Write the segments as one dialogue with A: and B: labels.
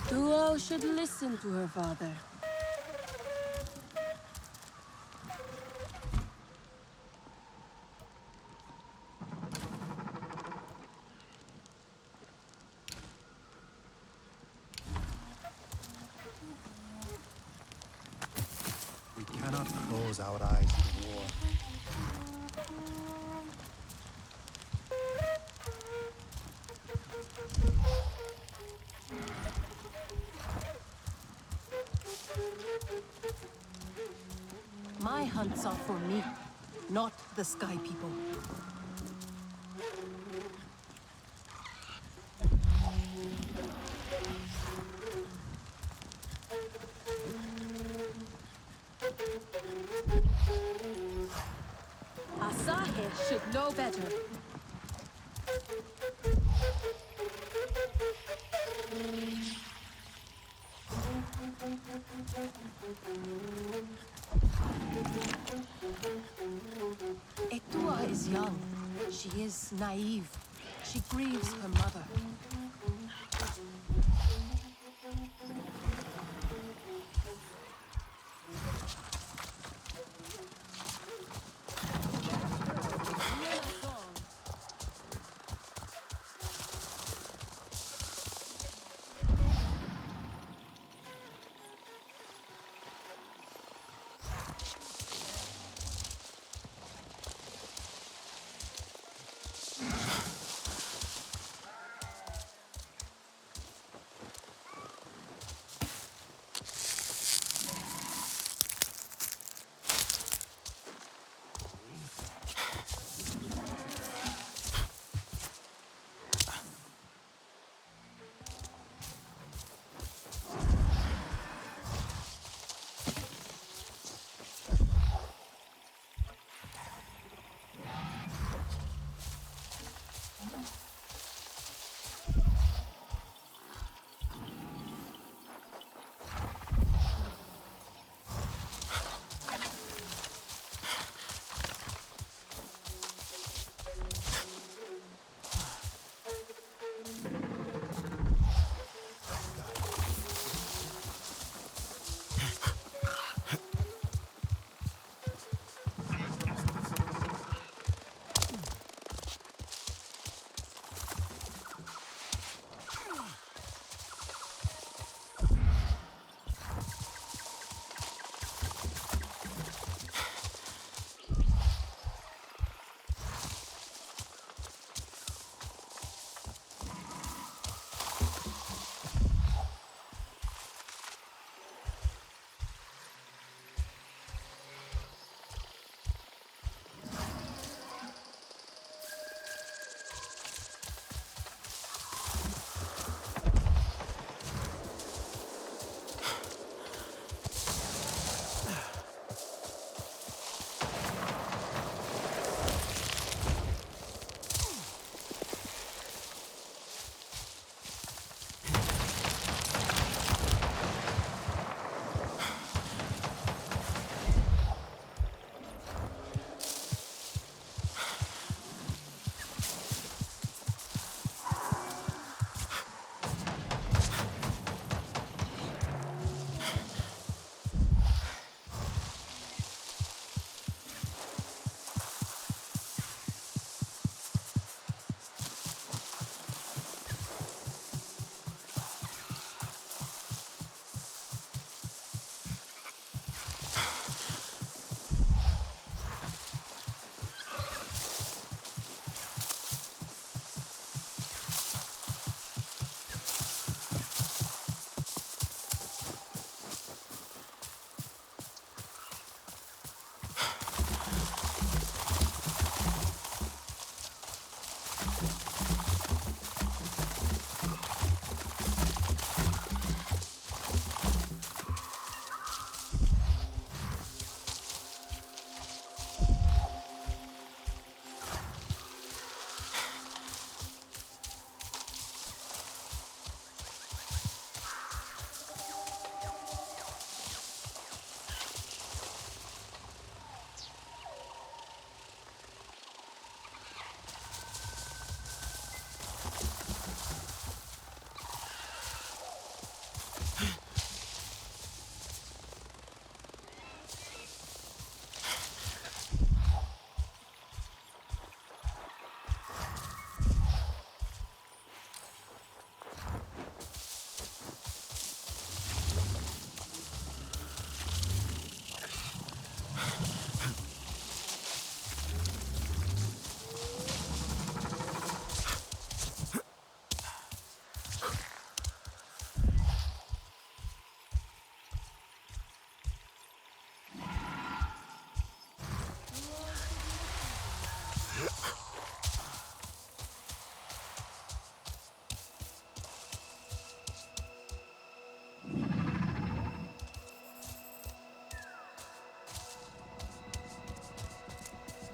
A: Duo should listen to her father.
B: We cannot close our eyes to war.
A: My hunts are for me, not the Sky People. Asahi should know better. Etua is young. She is naive. She grieves her mother.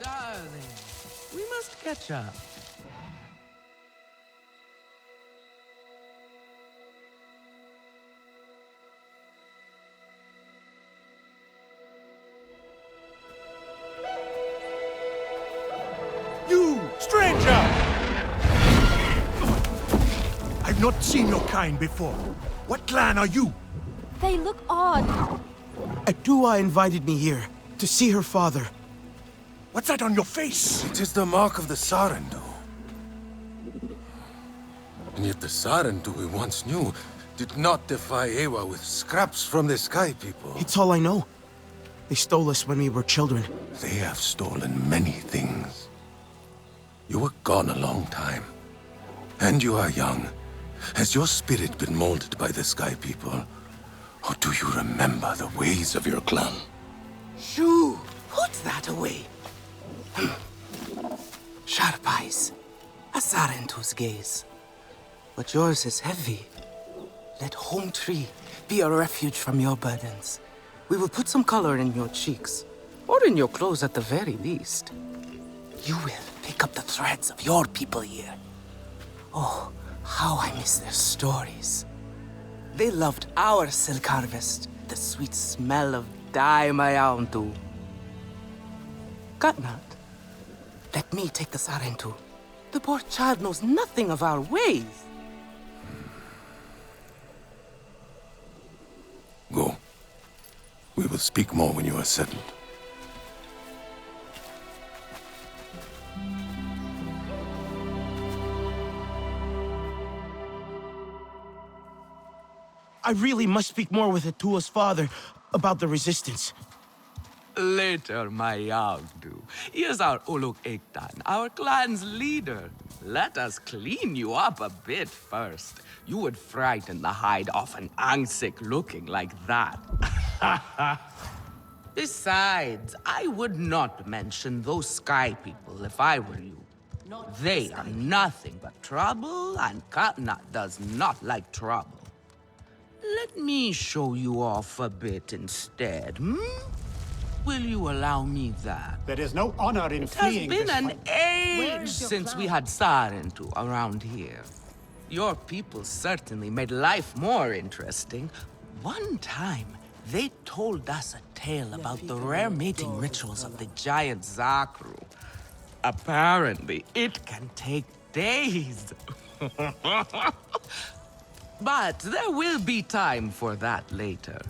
C: Darling, we must catch up.
B: You, stranger! I've not seen your kind before. What clan are you?
D: They look odd.
E: Atua invited me here to see her father.
B: What's that on your face?
F: It is the mark of the Sarentu. And yet the Sarentu we once knew did not defy Ewa with scraps from the Sky People.
E: It's all I know. They stole us when we were children.
F: They have stolen many things. You were gone a long time. And you are young. Has your spirit been molded by the Sky People? Or do you remember the ways of your clan?
E: Shoo! Put that away. Sharp eyes. A Sarentu's gaze. But yours is heavy. Let Home Tree be a refuge from your burdens. We will put some color in your cheeks. Or in your clothes at the very least. You will pick up the threads of your people here. Oh, how I miss their stories. They loved our silk harvest, the sweet smell of dye mayauntu. Katnat, let me take the Sarentu. The poor child knows nothing of our ways.
F: Go. We will speak more when you are settled.
E: I really must speak more with Atua's father about the resistance.
C: Later, my Yagdu. He is our Uluk Ektan, our clan's leader. Let us clean you up a bit first. You would frighten the hide off an Angsik looking like that. Besides, I would not mention those Sky People if I were you. They are nothing but trouble, and Katnat does not like trouble. Let me show you off a bit instead, hmm? Will you allow me that?
B: There is no honor in
C: It has
B: fleeing
C: been
B: this
C: an
B: fight.
C: age since we had Sarentu around here. Your people certainly made life more interesting. One time, they told us a tale about the rare mating rituals of the giant Zakru. Apparently, it can take days. But there will be time for that later.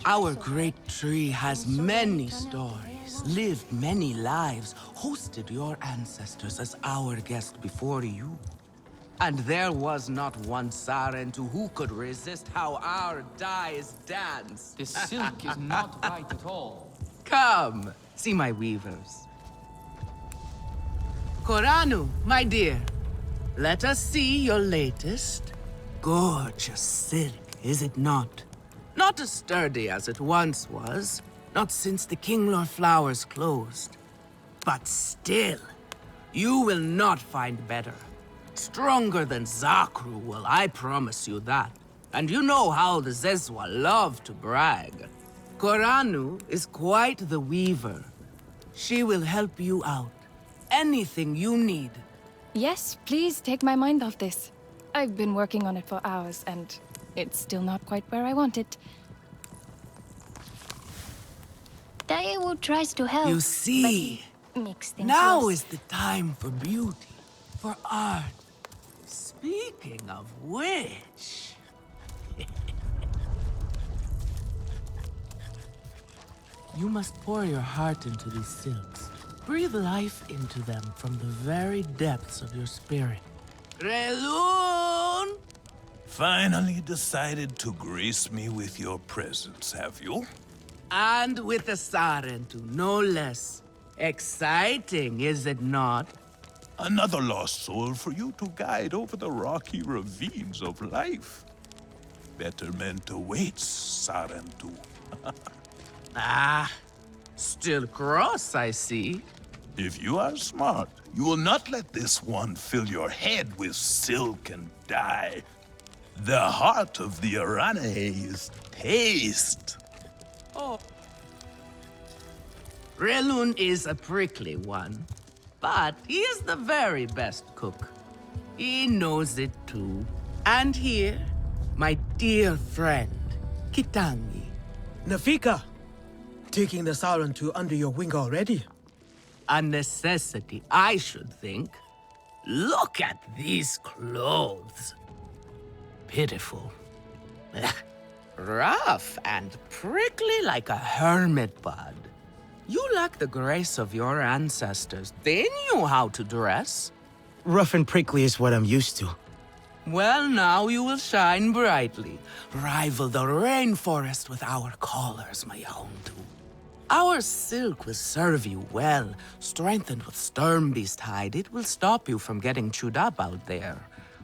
C: Our great tree has many stories, lived many lives, hosted your ancestors as our guest before you. And there was not one Sarentu who could resist how our dyes dance.
G: This silk is not right at all.
C: Come, see my weavers. Koranu, my dear, let us see your latest. Gorgeous silk, is it not? Not as sturdy as it once was, not since the Kinglor flowers closed. But still, you will not find better. Stronger than Zakru will, I promise you that. And you know how the Zezwa love to brag. Koranu is quite the weaver. She will help you out. Anything you need.
D: Yes, please take my mind off this. I've been working on it for hours, and it's still not quite where I want it.
H: Daewoo tries to help.
C: You see,
H: but he makes things
C: now
H: worse.
C: is the time for beauty, for art. Speaking of which... You must pour your heart into these silks. Breathe life into them from the very depths of your spirit. Relun!
I: Finally decided to grace me with your presence, have you?
C: And with the Sarentu, no less. Exciting, is it not?
B: Another lost soul for you to guide over the rocky ravines of life. Betterment awaits, Sarentu.
C: Ah, still cross, I see.
B: If you are smart, you will not let this one fill your head with silk and dye. The heart of the Aranahe is taste.
C: Oh. Relun is a prickly one, but he is the very best cook. He knows it too. And here, my dear friend, Kitangi.
E: Nefika, taking the Sarentu under your wing already.
C: A necessity, I should think. Look at these clothes. Pitiful. Rough and prickly like a hermit bud. You lack the grace of your ancestors. They knew how to dress.
E: Rough and prickly is what I'm used to.
C: Well, now you will shine brightly. Rival the rainforest with our collars, my hound. Our silk will serve you well. Strengthened with Sternbeast hide, it will stop you from getting chewed up out there.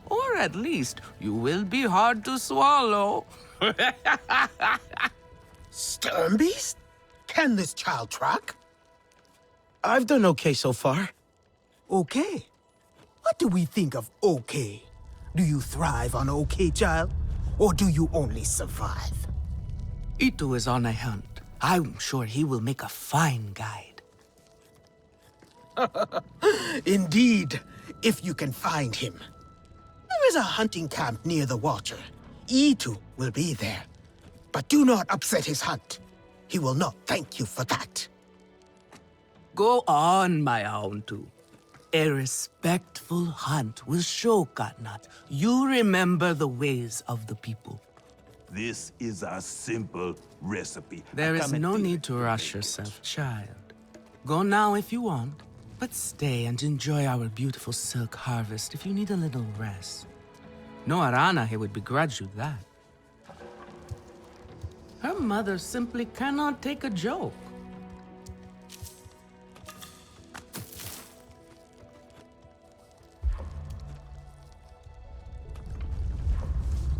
C: Or at least, you will be hard to swallow.
E: Sternbeast? Can this child track? I've done okay so far. Okay? What do we think of okay? Do you thrive on okay, child? Or do you only survive?
C: Itu is on a hunt. I'm sure he will make a fine guide.
E: Indeed, if you can find him. There is a hunting camp near the water. Itu will be there. But do not upset his hunt. He will not thank you for that.
C: Go on, my Auntu. A respectful hunt will show Katnat you remember the ways of the people.
B: This is a simple recipe.
C: There is no need to rush yourself, child. Go now if you want, but stay and enjoy our beautiful silk harvest if you need a little rest. No Aranahe would begrudge you that. Her mother simply cannot take a joke.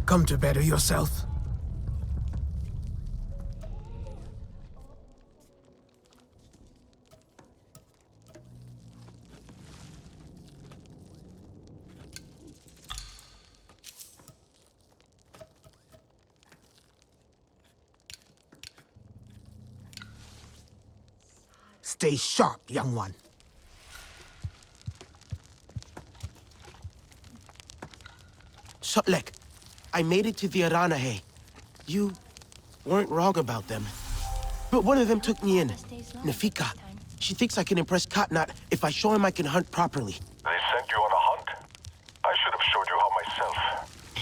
E: Come to better yourself. Stay sharp, young one. Sotlek, I made it to the Aranahe. You weren't wrong about them. But one of them took me in. Nefika. She thinks I can impress Katnat if I show him I can hunt properly.
F: They sent you on a hunt? I should have showed you how myself.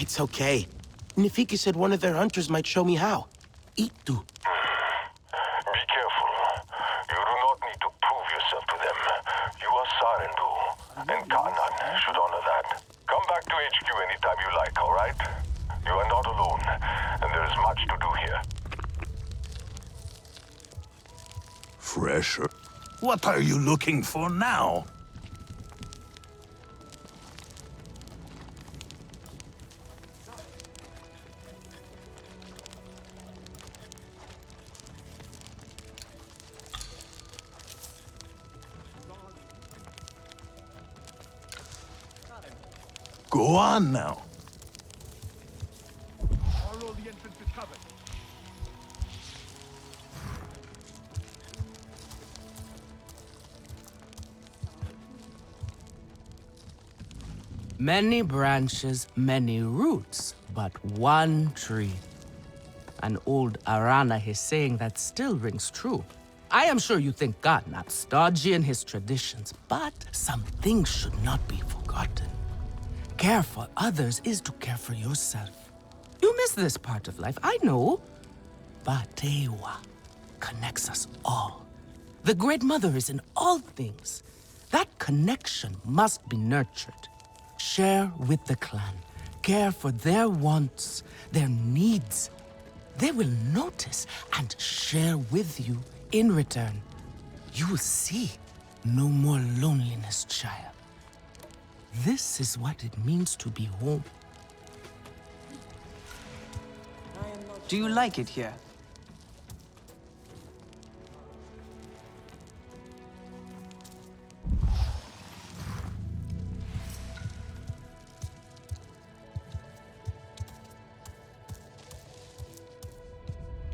E: It's okay. Nefika said one of their hunters might show me how. Itu.
F: Be careful. You do not need to prove yourself to them. You are Sarentu, and Katnat should honor that. Come back to HQ anytime you like, all right? You are not alone, and there is much to do here.
B: Fresher? What are you looking for now? Go on now. All the entrance is covered.
C: Many branches, many roots, but one tree. An old Aranahe saying that still rings true. I am sure you think God not stodgy in his traditions, but some things should not be forgotten. Care for others is to care for yourself. You miss this part of life, I know. But Tewa connects us all. The Great Mother is in all things. That connection must be nurtured. Share with the clan. Care for their wants, their needs. They will notice and share with you in return. You will see no more loneliness, child. This is what it means to be home.
I: Do you like it here?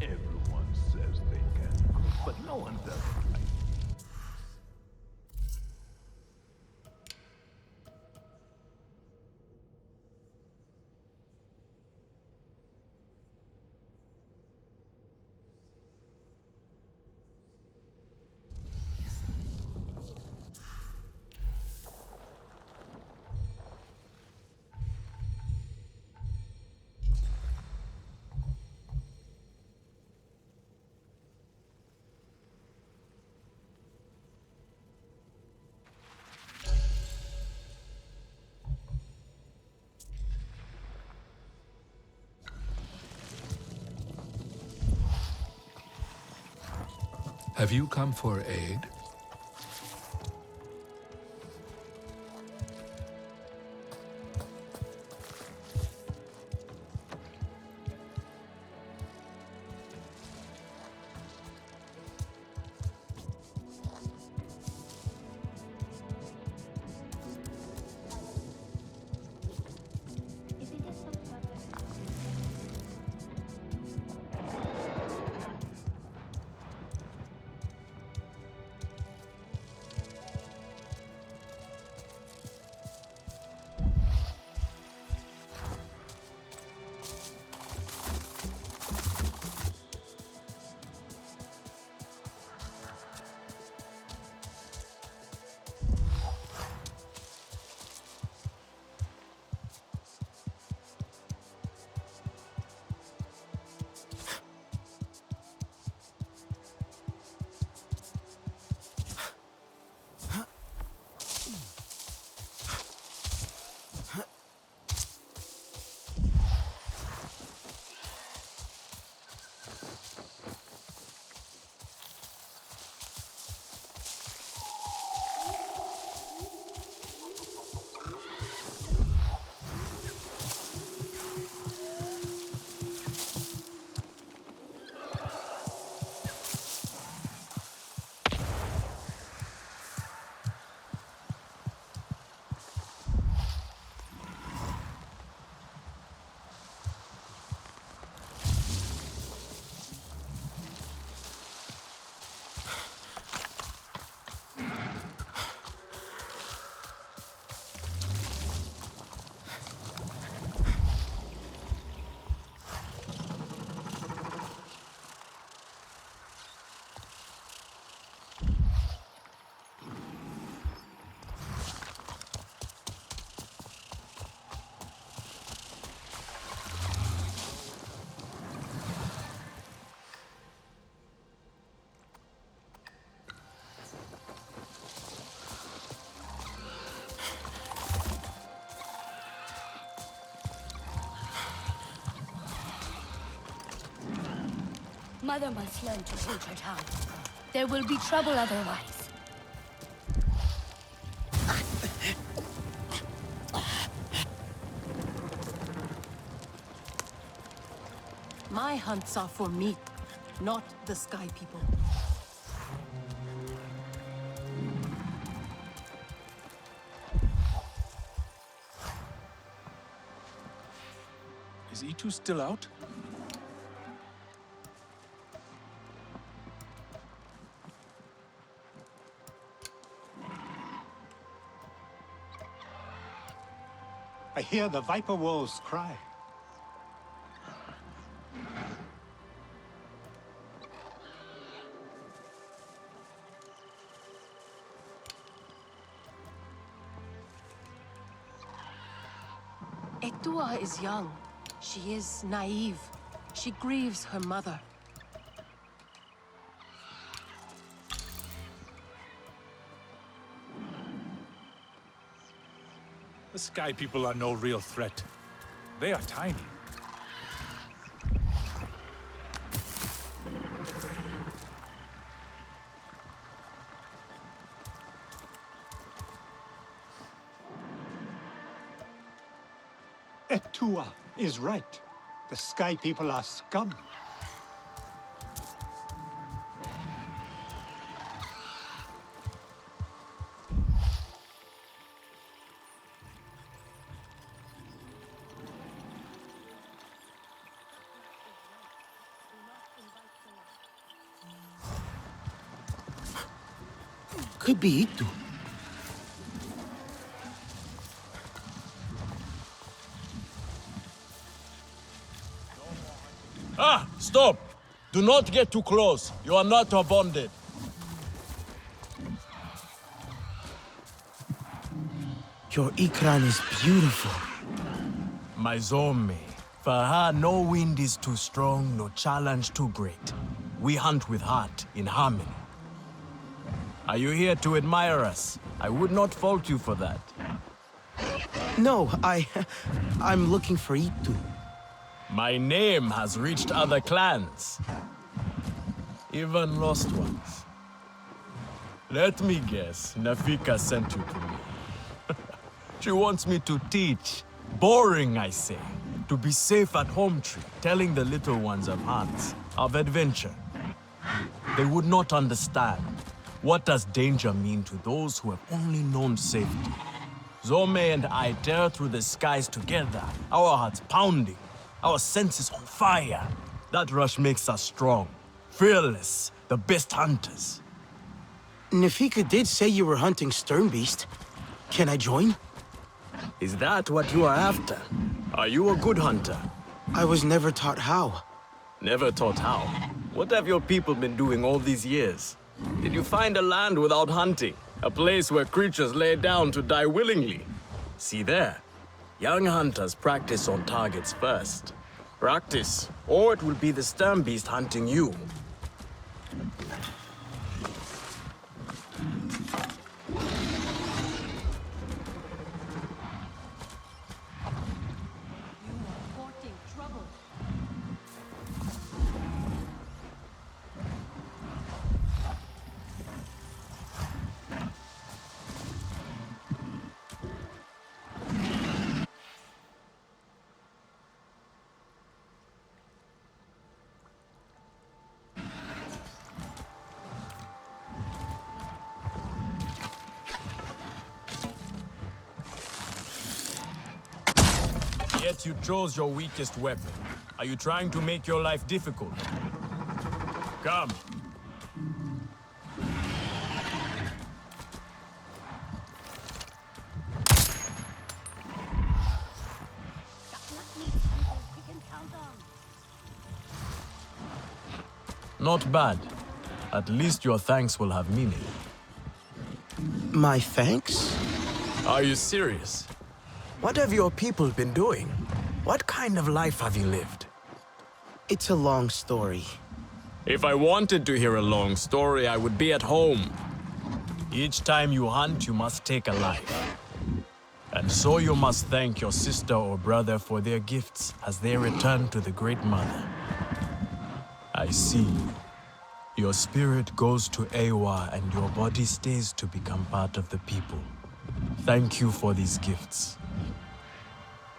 B: Everyone says they can cook, but no one does it right.
J: Have you come for aid?
H: Mother must learn to hold her tongue. There will be trouble otherwise.
A: My hunts are for me, not the Sky People.
K: Is E2 still out?
L: I hear the Viper wolves cry.
A: Etua is young. She is naive. She grieves her mother.
K: The Sky People are no real threat. They are tiny.
L: Etua is right. The Sky People are scum.
E: Could be Itu.
J: Ah! Stop! Do not get too close. You are not bonded.
E: Your Ikran is beautiful.
J: My Zome. For her, no wind is too strong, no challenge too great. We hunt with heart, in harmony. Are you here to admire us? I would not fault you for that.
E: No, I'm looking for Itu.
J: My name has reached other clans. Even lost ones. Let me guess, Nefika sent you to me. She wants me to teach. Boring, I say. To be safe at home tree, telling the little ones of hunts, of adventure. They would not understand. What does danger mean to those who have only known safety? Zome and I tear through the skies together, our hearts pounding, our senses on fire. That rush makes us strong, fearless, the best hunters.
E: Nefika did say you were hunting Sternbeast. Can I join?
J: Is that what you are after? Are you a good hunter?
E: I was never taught how.
J: Never taught how? What have your people been doing all these years? Did you find a land without hunting? A place where creatures lay down to die willingly? See there. Young hunters practice on targets first. Practice, or it will be the Sternbeast hunting you. Yet you chose your weakest weapon. Are you trying to make your life difficult? Come. Not bad. At least your thanks will have meaning.
E: My thanks?
J: Are you serious? What have your people been doing? What kind of life have you lived?
E: It's a long story.
J: If I wanted to hear a long story, I would be at home. Each time you hunt, you must take a life. And so you must thank your sister or brother for their gifts as they return to the Great Mother. I see. Your spirit goes to EYWA and your body stays to become part of the people. Thank you for these gifts.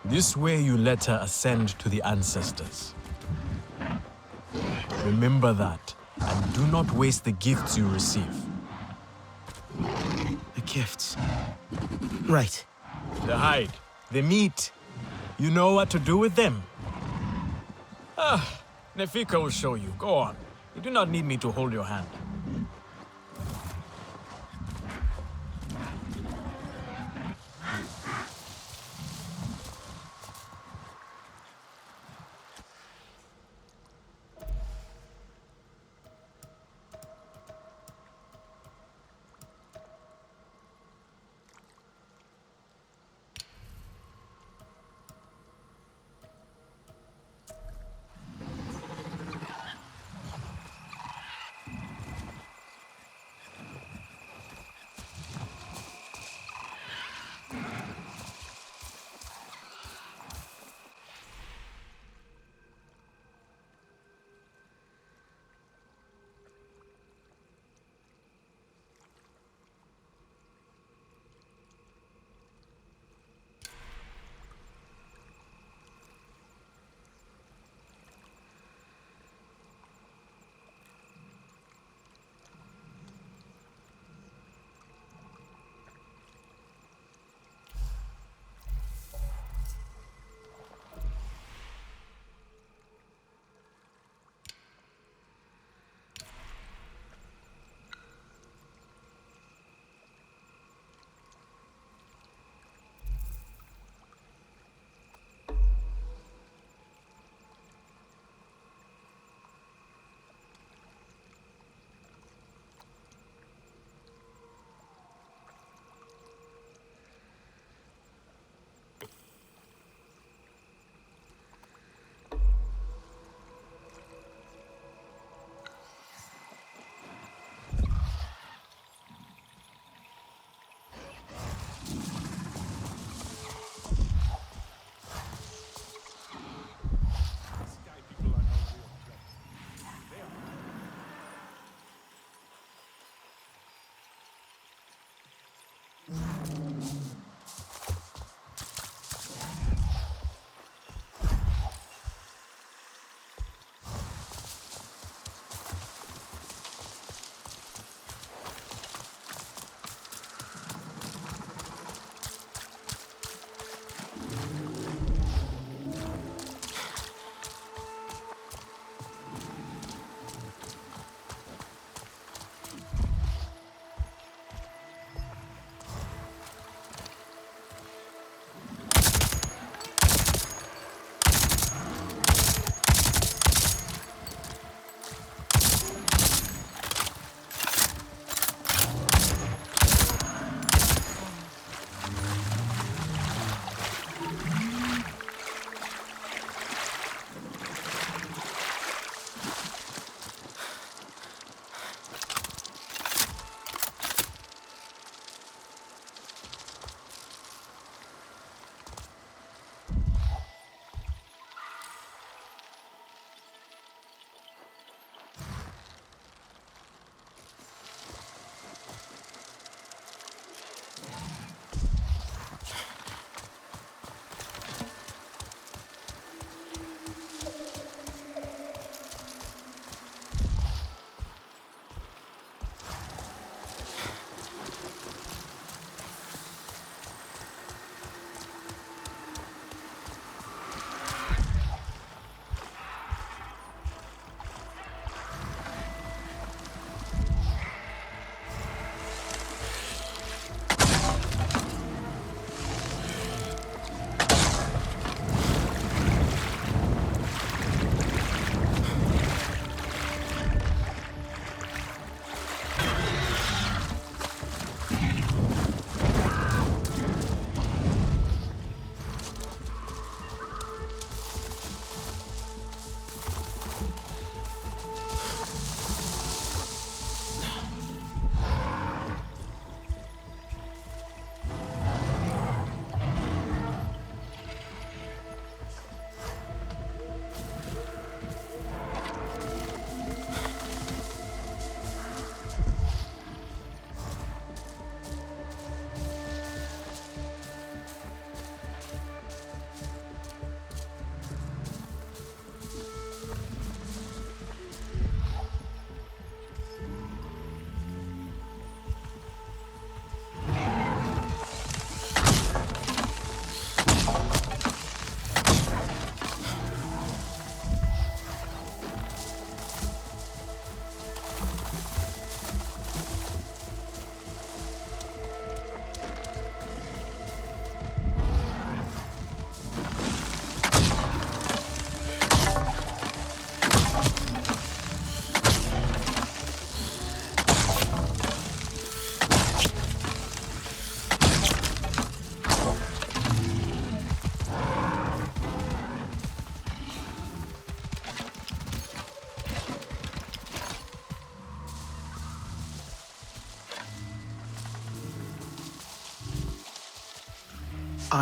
J: This way you let her ascend to the ancestors. Remember that, and do not waste the gifts you receive.
E: The gifts. Right.
J: The hide, the meat. You know what to do with them? Nefika will show you. Go on. You do not need me to hold your hand.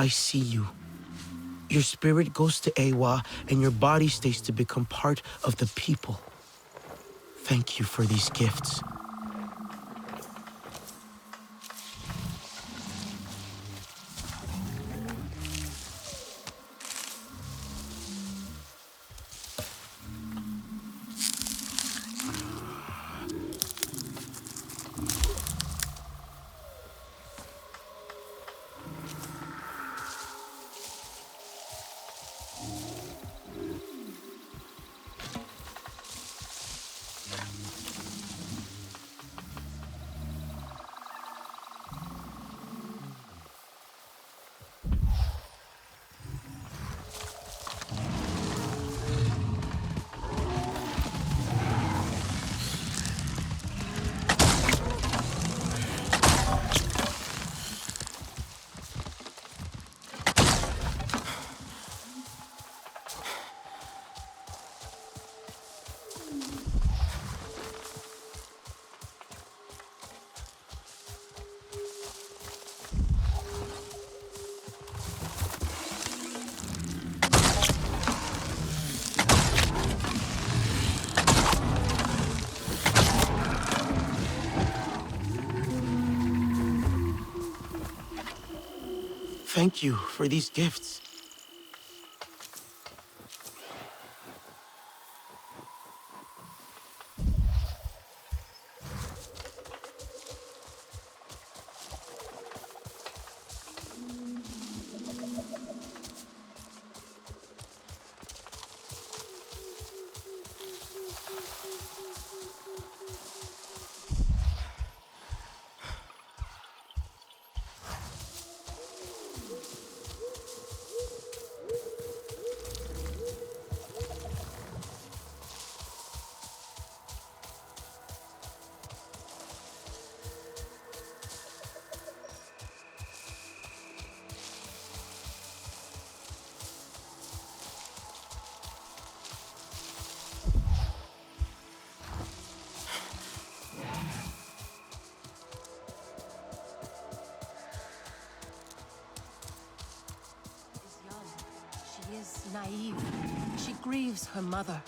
E: I see you. Your spirit goes to Eywa, and your body stays to become part of the people. Thank you for these gifts. Thank you for these gifts.
A: She is naive. She grieves her mother.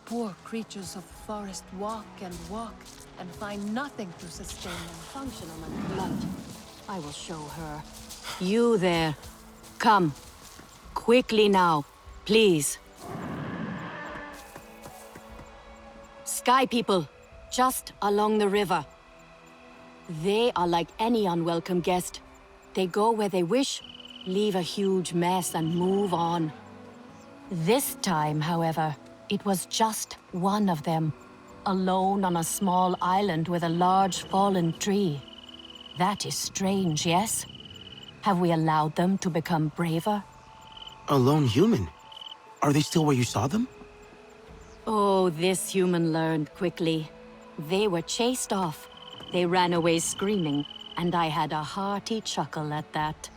A: Poor creatures of the forest walk and find nothing to sustain them.
H: Functional and blunt. I will show her. You there. Come. Quickly now, please. Sky people, just along the river. They are like any unwelcome guest. They go where they wish, leave a huge mess and move on. This time, however, it was just one of them, alone on a small island with a large fallen tree. That is strange, yes? Have we allowed them to become braver?
E: A lone human? Are they still where you saw them?
H: Oh, this human learned quickly. They were chased off. They ran away screaming, and I had a hearty chuckle at that.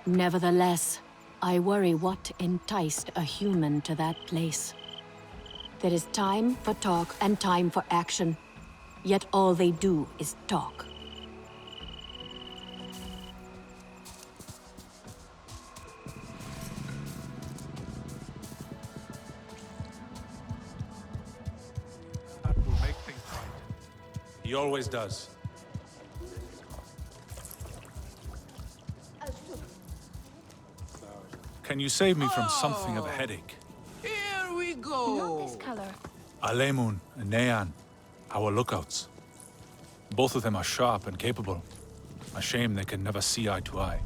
H: Nevertheless, I worry what enticed a human to that place. There is time for talk and time for action, yet all they do is talk.
K: That will make things right. He always does. Can you save me from something of a headache?
C: Here we go.
D: Not this color.
K: Alemun and Nean, our lookouts. Both of them are sharp and capable. A shame they can never see eye to eye.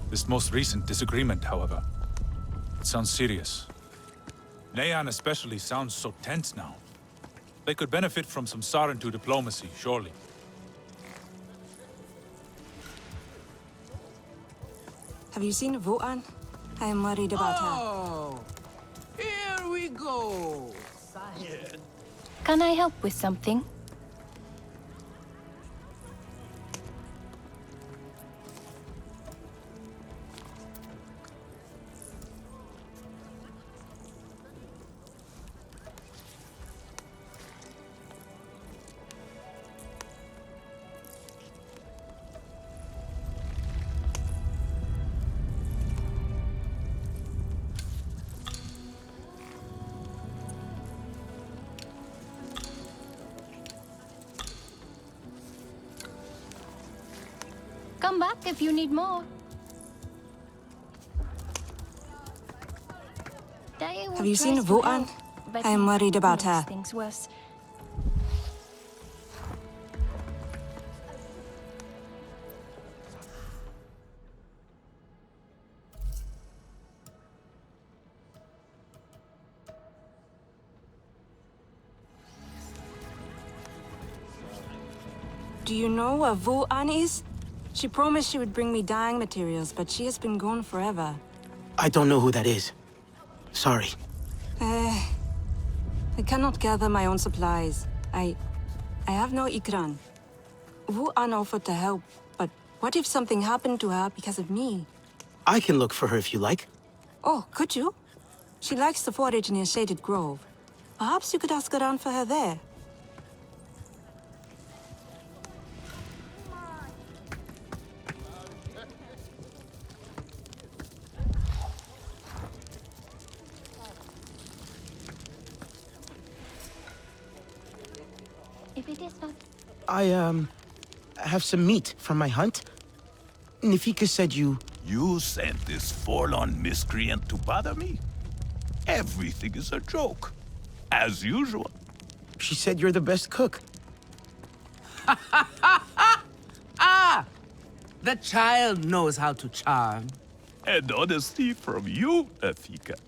K: This most recent disagreement, however, it sounds serious. Nean especially sounds so tense now. They could benefit from some Sarentu diplomacy, surely.
M: Have you seen Vo'an? I am worried about her.
C: Oh, here we go.
D: Can I help with something? Come back if you need more.
M: Have you seen Vo'an? I am worried about her.
D: Things worse.
M: Do you know where Vo'an is? She promised she would bring me dyeing materials, but she has been gone forever.
E: I don't know who that is. Sorry.
M: I cannot gather my own supplies. I have no ikran. Vo'an offered to help, but what if something happened to her because of me?
E: I can look for her if you like.
M: Oh, could you? She likes to forage near Shaded Grove. Perhaps you could ask around for her there.
D: If it is not...
E: I have some meat from my hunt. Nefika said you...
B: You sent this forlorn miscreant to bother me? Everything is a joke. As usual.
E: She said you're the best cook.
C: Ah! The child knows how to charm.
B: And honesty from you, Nefika.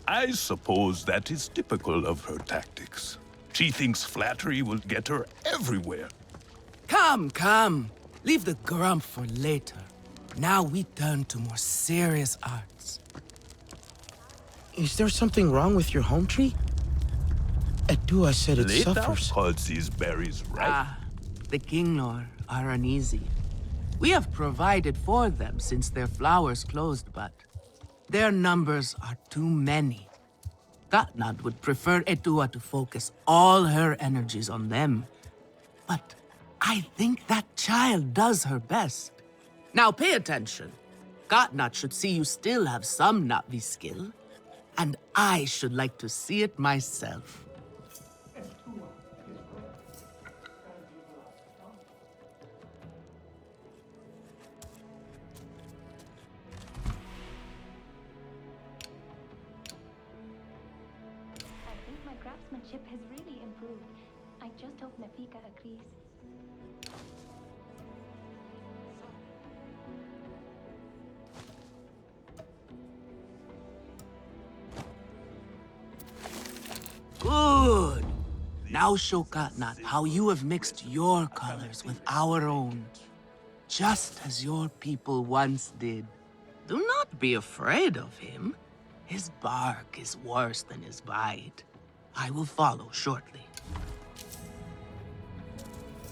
B: I suppose that is typical of her tactics. She thinks flattery will get her everywhere.
C: Come, come. Leave the grump for later. Now we turn to more serious arts.
E: Is there something wrong with your home tree? Edua said it suffers.
B: Calls these berries ripe.
C: The Kinglor are uneasy. We have provided for them since their flowers closed, but their numbers are too many. Gatnad would prefer Edua to focus all her energies on them. But I think that child does her best. Now pay attention. Gatnad should see you still have some Na'vi skill, and I should like to see it myself.
N: I think my craftsmanship has really improved. I just hope Nefika agrees.
C: Good. Now show Gatnad how you have mixed your colors with our own, just as your people once did. Do not be afraid of him. His bark is worse than his bite. I will follow shortly.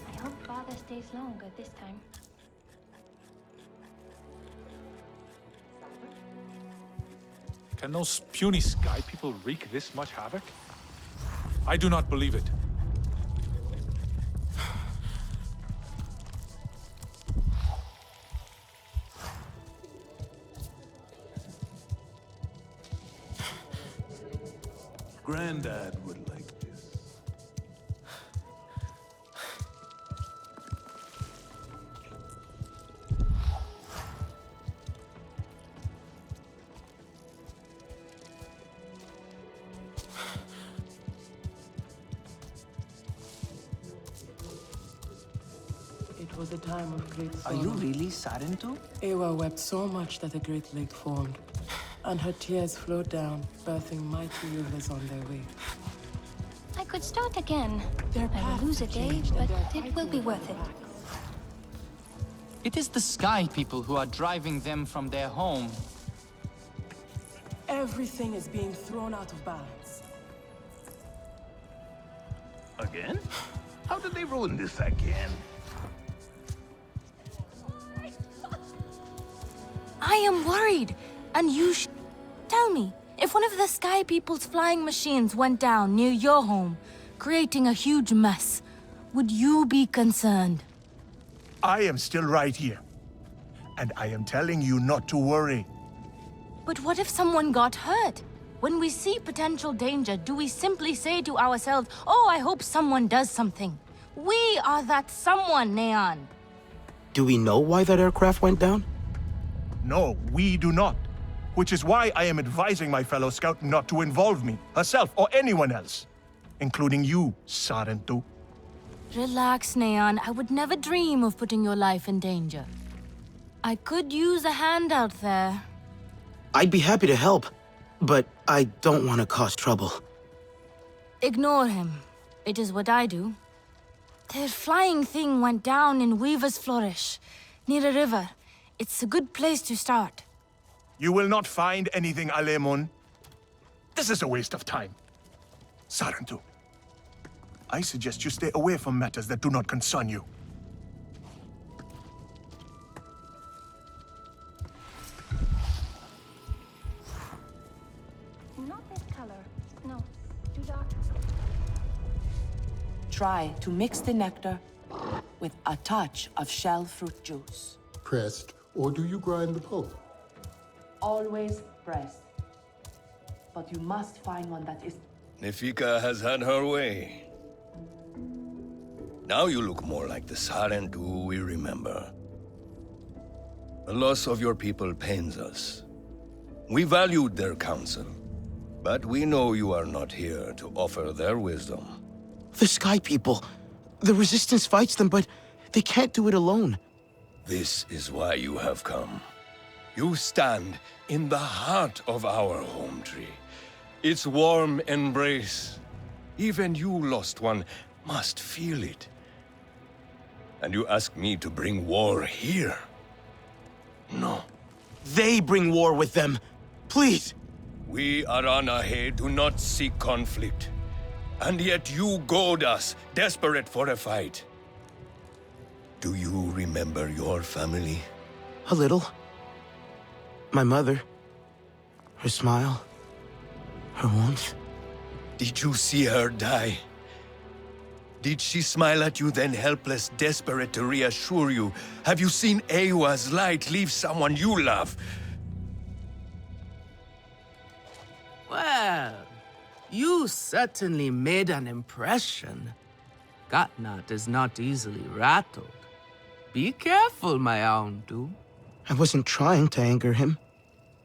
N: I hope Father stays longer this time.
K: Can those puny sky people wreak this much havoc? I do not believe it.
B: Granddad would like this.
O: It was a time of great
I: Are
O: sorrow.
I: you really Sarentu?
O: Eywa wept so much that a great lake formed, and her tears flowed down, birthing mighty rivers on their way.
N: I could start again.
O: Their
N: I will lose a day, but it will be worth it.
G: It is the Sky People who are driving them from their home.
O: Everything is being thrown out of balance.
B: Again? How did they ruin this again?
A: I am worried, and you should tell me, if one of the Sky People's flying machines went down near your home, creating a huge mess, would you be concerned?
P: I am still right here. And I am telling you not to worry.
A: But what if someone got hurt? When we see potential danger, do we simply say to ourselves, oh, I hope someone does something? We are that someone, Neon.
E: Do we know why that aircraft went down?
P: No, we do not. Which is why I am advising my fellow scout not to involve me, herself, or anyone else. Including you, Sarentu.
A: Relax, Neon. I would never dream of putting your life in danger. I could use a hand out there.
E: I'd be happy to help, but I don't want to cause trouble.
A: Ignore him. It is what I do. Their flying thing went down in Weaver's Flourish, near a river. It's a good place to start.
P: You will not find anything, Alemon. This is a waste of time. Sarentu, I suggest you stay away from matters that do not concern you.
N: Not this color. No, too dark.
Q: Try to mix the nectar with a touch of shell fruit juice.
R: Pressed, or do you grind the pulp?
Q: Always pressed. But you must find one that is...
F: Nefika has had her way. Now you look more like the Sarentu we remember. The loss of your people pains us. We valued their counsel, but we know you are not here to offer their wisdom.
E: The Sky People. The Resistance fights them, but they can't do it alone.
F: This is why you have come. You stand in the heart of our home tree. Its warm embrace. Even you, Lost One, must feel it. And you ask me to bring war here? No.
E: They bring war with them. Please.
F: We Aranahe do not seek conflict. And yet you goad us, desperate for a fight. Do you remember your family?
E: A little. My mother. Her smile. Her warmth.
F: Did you see her die? Did she smile at you then, helpless, desperate to reassure you? Have you seen EYWA'S light leave someone you love?
C: Well, you certainly made an impression. Gatnat is not easily rattled. Be careful, my Aundu.
E: I wasn't trying to anger him.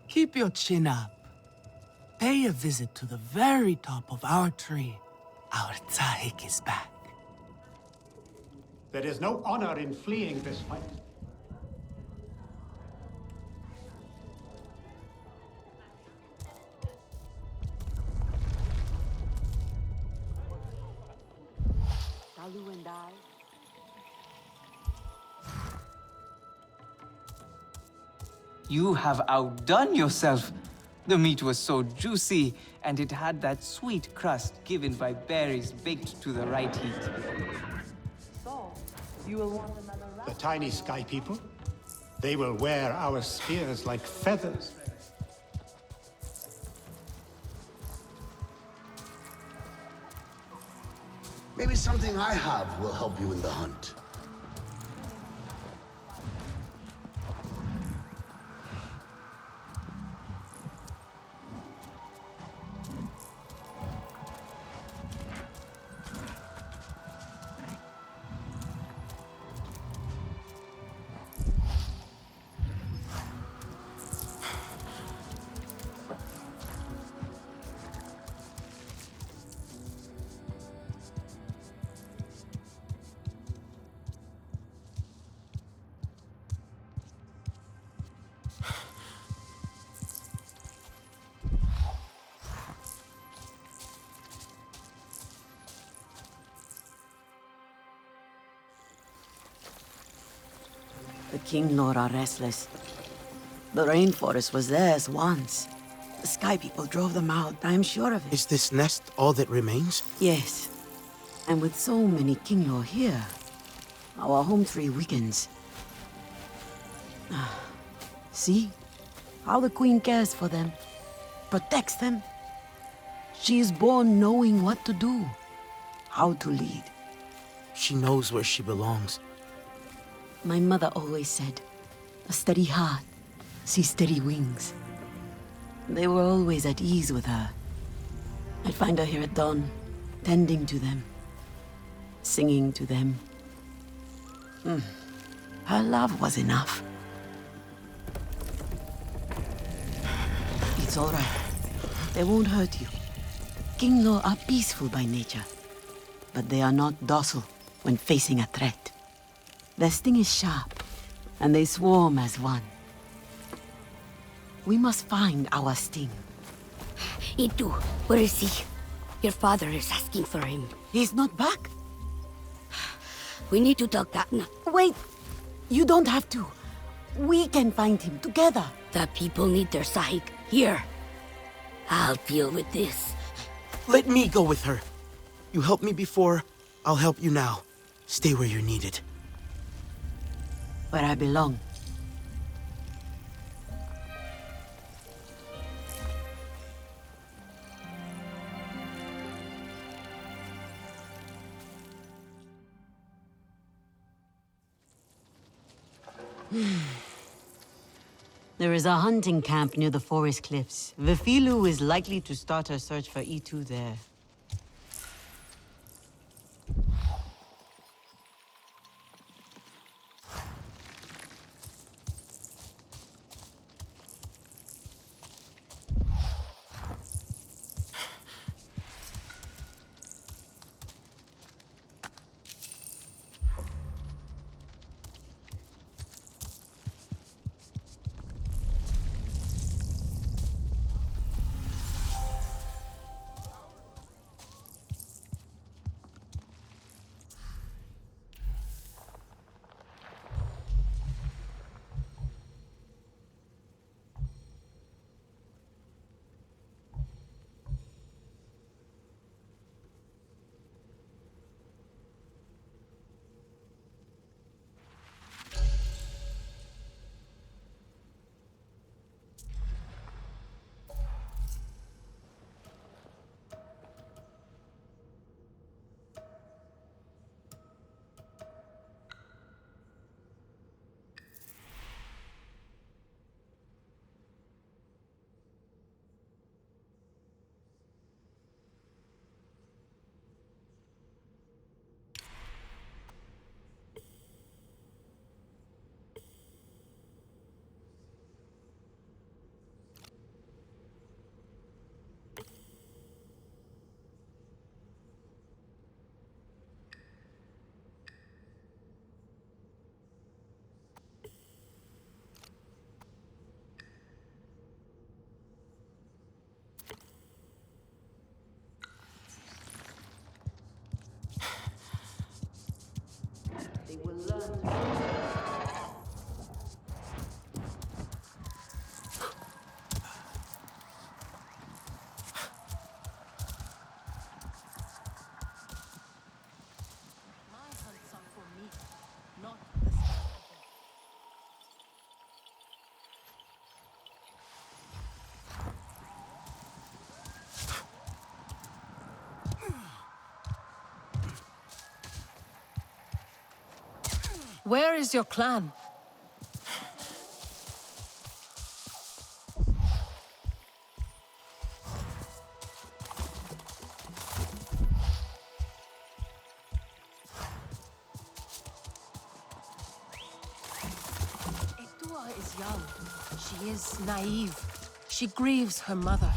C: Keep your chin up. Pay a visit to the very top of our tree. Our Tsahik is back.
L: There is no honor in fleeing this fight.
H: Dalu and I.
I: You have outdone yourself. The meat was so juicy, and it had that sweet crust given by berries baked to the right heat.
Q: So, you will want another round?
L: The tiny Sky People? They will wear our spears like feathers.
S: Maybe something I have will help you in the hunt.
T: The King Lord are restless. The rainforest was theirs once. The Sky People drove them out, I'm sure of it.
E: Is this nest all that remains?
T: Yes. And with so many King Lord here, our home tree weakens. See? How the Queen cares for them. Protects them. She is born knowing what to do. How to lead.
E: She knows where she belongs.
T: My mother always said, a steady heart sees steady wings. They were always at ease with her. I'd find her here at dawn, tending to them, singing to them. Her love was enough. It's all right. They won't hurt you. King Law are peaceful by nature, but they are not docile when facing a threat. Their sting is sharp, and they swarm as one. We must find our sting.
H: Itu, where is he? Your father is asking for him.
T: He's not back.
H: We need to tell Gatna.
T: Wait! You don't have to. We can find him together.
H: The people need their Sahik here. I'll deal with this.
E: Let me go with her. You helped me before, I'll help you now. Stay where you're needed.
T: Where I belong. There is a hunting camp near the forest cliffs. Vifilu is likely to start her search for E2 there.
O: Where is your clan?
U: Etua is young. She is naive. She grieves her mother.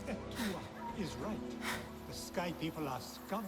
L: Etua is right. The Sky People are scum.